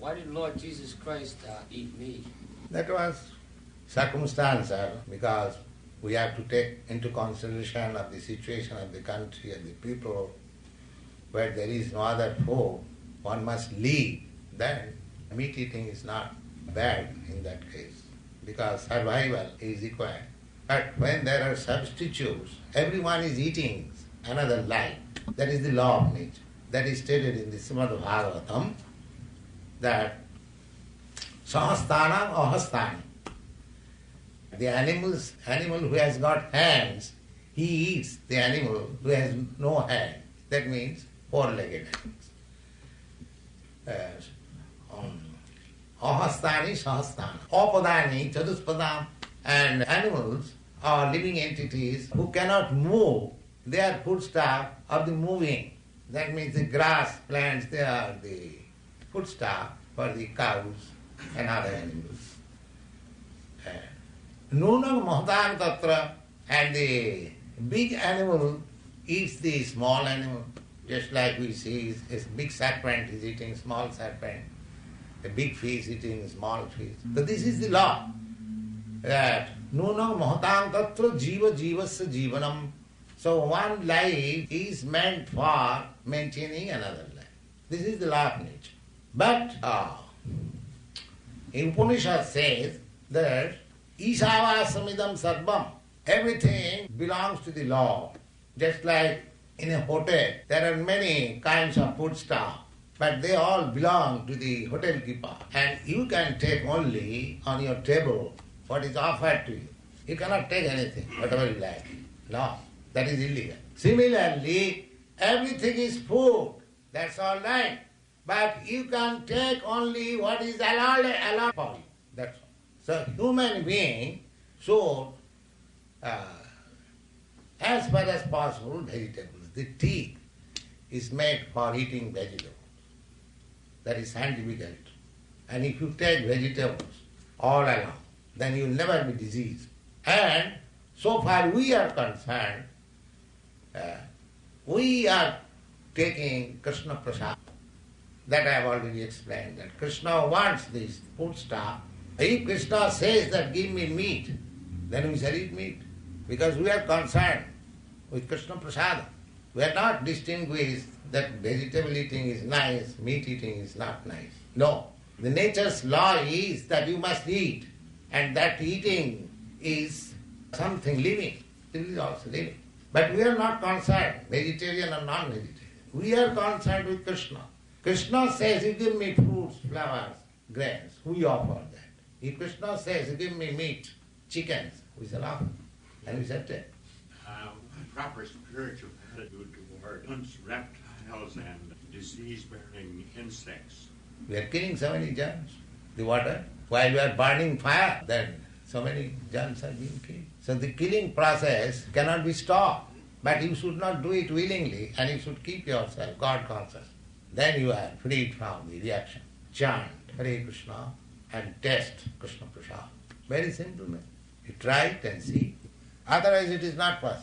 Why did Lord Jesus Christ eat meat? That was circumstantial, because we have to take into consideration of the situation of the country and the people where there is no other food, one must live. Then meat eating is not bad in that case, because survival is required. But when there are substitutes, everyone is eating another life. That is the law of nature. That is stated in the Srimad Bhagavatam, that sahasthanam ahasthanam. The animal who has got hands, he eats the animal who has no hands. That means four-legged animals. Ahasthani sahasthana. Apadani chaduspadam. And animals are living entities who cannot move. They are foodstuff of the moving. That means the grass plants, they are the foodstuff for the cows and other animals. Nunam mahatan tatra, and the big animal eats the small animal, just like we see a big serpent is eating small serpent, a big fish eating small fish. So this is the law, that nunam mahatan tatra jiva jivasya jivanam. So one life is meant for maintaining another life. This is the law of nature. But in Upanishad says that Isavasamidam sarvam, everything belongs to the law. Just like in a hotel, there are many kinds of food stuff, but they all belong to the hotel keeper. And you can take only on your table what is offered to you. You cannot take anything, whatever you like. No, that is illegal. Similarly, everything is food, that's all right. But you can take only what is allowed for you. That's all. So human being should, as far as possible, vegetables. The teeth is made for eating vegetables. That is scientific. And if you take vegetables all along, then you will never be diseased. And so far we are concerned, we are taking Krishna Prasāda. That I have already explained, that Krishna wants this food stuff. If Krishna says that give me meat, then we shall eat meat. Because we are concerned with Krishna Prasāda. We are not distinguished that vegetable eating is nice, meat eating is not nice. No. The nature's law is that you must eat, and that eating is something living. It is also living. But we are not concerned, vegetarian or non-vegetarian. We are concerned with Krishna. Krishna says, you give me fruits, flowers, grains, we offer that. If Krishna says, you give me meat, chickens, we shall offer. And we shall take. Proper spiritual attitude towards reptiles and disease-bearing insects. We are killing so many germs. The water, while we are burning fire, then so many germs are being killed. So the killing process cannot be stopped. But you should not do it willingly, and you should keep yourself God conscious. Then you are freed from the reaction. Chant Hare Krishna and taste Krishna Prasāda. Very simple, man. You try it and see. Otherwise it is not possible.